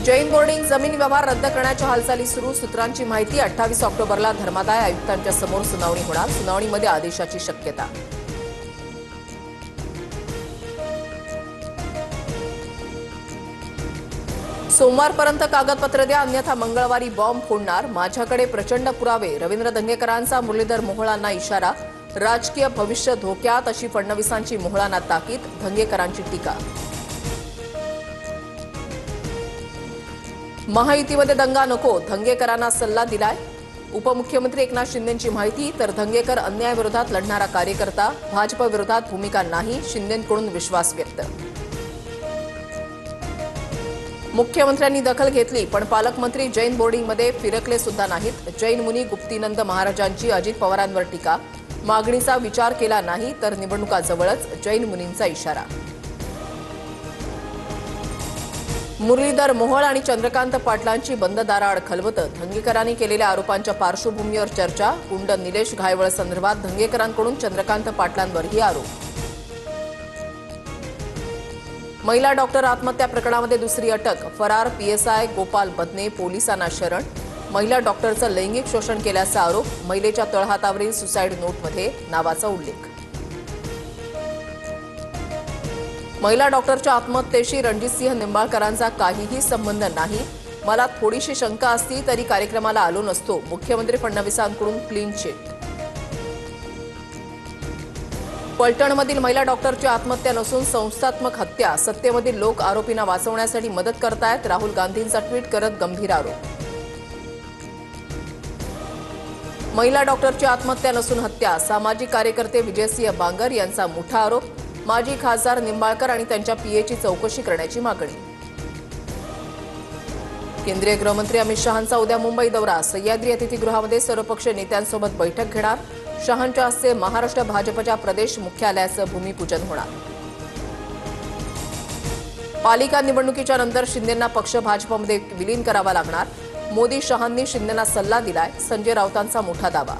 Jain boarding जमीन व्यवहार रद्द करण्याच्या हालचाली सुरू। सूत्रांची माहिती 28 ऑक्टोबरला धर्मादाय आयुक्तांच्या समोर सुनावणी होणार। सुनावणीमध्ये आदेशाची शक्यता। सोमवारपर्यंत कागदपत्र द्या, अन्यथा मंगळवारी बॉम्ब फोडणार। माझ्याकडे प्रचंड पुरावे। रवींद्र धंगेकरांचा मुरलीधर मोहोळांना इशारा। राजकीय भविष्य धोक्यात अशी फडणवीसांची मोहोळांना ताकीद। धंगेकरांची टीका। महायुतीमध्ये दंगा नको, धंगेकरांना सल्ला दिलाय। उपमुख्यमंत्री एकनाथ शिंदेंची माहिती। तर धंगेकर अन्यायाविरोधात लढणारा कार्यकर्ता, भाजप विरोधात भूमिका नाही, शिंदेंकडून विश्वास व्यक्त। मुख्यमंत्र्यांनी दखल घेतली, पण पालकमंत्री जैन बोर्डिंगमध्ये फिरकले सुद्धा नाहीत। जैन मुनी गुप्तीनंद महाराजांची अजित पवारांवर टीका। मागणीचा विचार केला नाही तर निवडणुका जवळच, जैन मुनींचा इशारा। मुरलीधर मोहोळ आणि चंद्रकांत पाटलांची बंद दाराआड खलबतं। धंगेकरांनी केलेल्या आरोपांच्या पार्श्वभूमीवर चर्चा। गुंड निलेश घायवळ संदर्भात धंगेकरांकडून चंद्रकांत पाटलांवरही आरोप। महिला डॉक्टर आत्महत्या प्रकरणामध्ये दुसरी अटक। फरार पीएसआय गोपाल बदने पोलिसांना शरण। महिला डॉक्टरचं लैंगिक शोषण केल्याचा आरोप। महिलेच्या तळहातावरील सुसाईड नोटमध्ये नावाचा उल्लेख। महिला डॉक्टरच्या आत्महत्येशी रणजितसिंह निंबाळकरांचा काहीही संबंध नाही। मला थोडीशी शंका असती तरी कार्यक्रमाला आलो नसतो। मुख्यमंत्री फडणवीसांकडून क्लीन चिट। पलटणमधील महिला डॉक्टरची आत्महत्या नसून संस्थात्मक हत्या। सत्तेमधील लोक आरोपींना वाचवण्यासाठी मदत करतायत। राहुल गांधींचा ट्विट करत गंभीर आरोप। महिला डॉक्टरची आत्महत्या नसून हत्या। सामाजिक कार्यकर्ते विजयसिंह बांगर यांचा मोठा आरोप। माजी खासदार निंबाळकर आणि त्यांच्या पीएची चौकशी करण्याची मागणी। केंद्रीय गृहमंत्री अमित शहांचा उद्या मुंबई दौरा। सह्याद्री अतिथीगृहामध्ये सर्वपक्षीय नेत्यांसोबत बैठक घेणार। शहांच्या हस्ते महाराष्ट्र भाजपच्या प्रदेश मुख्यालयाचं भूमिपूजन होणार। पालिका निवडणुकीच्या नंतर शिंदेंना पक्ष भाजपमध्ये विलीन करावा लागणार। मोदी शहांनी शिंदेंना सल्ला दिलाय। संजय राऊतांचा मोठा दावा।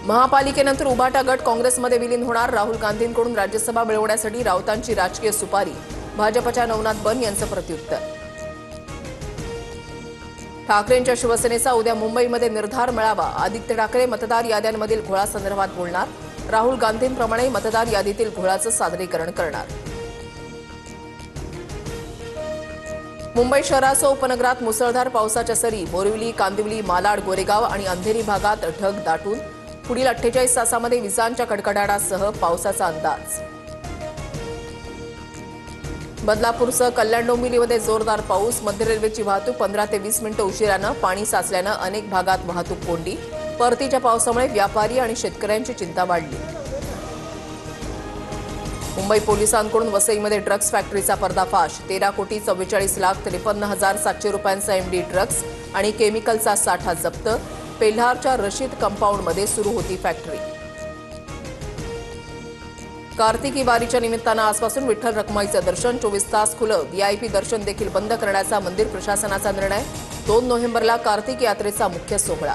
महापालिकेनंतर उभाटा गट काँग्रेसमध्ये विलीन होणार। राहुल गांधींकडून राज्यसभा मिळवण्यासाठी राऊतांची राजकीय सुपारी। भाजपच्या नवनाथ बन यांचं प्रत्युत्तर। ठाकरेंच्या शिवसेनेचा उद्या मुंबईमध्ये निर्धार मेळावा। आदित्य ठाकरे मतदार याद्यांमधील घोळासंदर्भात बोलणार। राहुल गांधींप्रमाणे मतदार यादीतील घोळाचं सादरीकरण करणार। मुंबई शहरासह उपनगरात मुसळधार पावसाच्या सरी। बोरिवली, कांदिवली, मालाड, गोरेगाव आणि अंधेरी भागात ढग दाटून। पुढील 48 तासामध्ये विजांच्या कडकडाटासह पावसाचा अंदाज। बदलापूरसह कल्याण डोंबिवलीमध्ये जोरदार पाऊस। मध्य रेल्वेची वाहतूक 15 ते 20 मिनिटं उशिरानं। पाणी साचल्यानं अनेक भागात वाहतूक कोंडी। परतीच्या पावसामुळे व्यापारी आणि शेतकऱ्यांची चिंता वाढली। मुंबई पोलिसांकडून वसईमध्ये ड्रग्ज फॅक्टरीचा पर्दाफाश। 13,44,53,700 रुपयांचा एमडी ड्रग्ज आणि केमिकलचा साठा जप्त। पेल्हारच्या रशीद कंपाऊंडमध्ये सुरू होती फॅक्टरी। कार्तिकी वारीच्या निमित्तानं आजपासून विठ्ठल रखुमाईचं दर्शन 24 तास खुलं। व्हीआयपी दर्शन देखील बंद करण्याचा मंदिर प्रशासनाचा निर्णय। 2 नोव्हेंबरला कार्तिक यात्रेचा मुख्य सोहळा।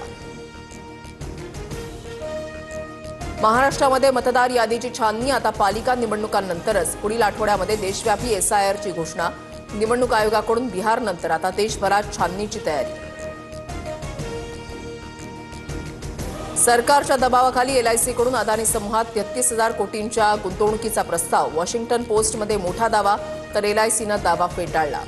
महाराष्ट्रामध्ये मतदार यादीची छाननी आता पालिका निवडणुकांनंतरच। पुढील आठवड्यामध्ये देशव्यापी एसआयआरची घोषणा। निवडणूक आयोगाकडून बिहारनंतर आता देशभरात छाननीची तयारी। सरकारच्या दबावाखाली एलआयसीकडून अदानी समूहात 33,000 कोटींच्या गुंतवणुकीचा प्रस्ताव। वॉशिंग्टन पोस्टमध्ये मोठा दावा, तर एलआयसीनं दावा फेटाळला।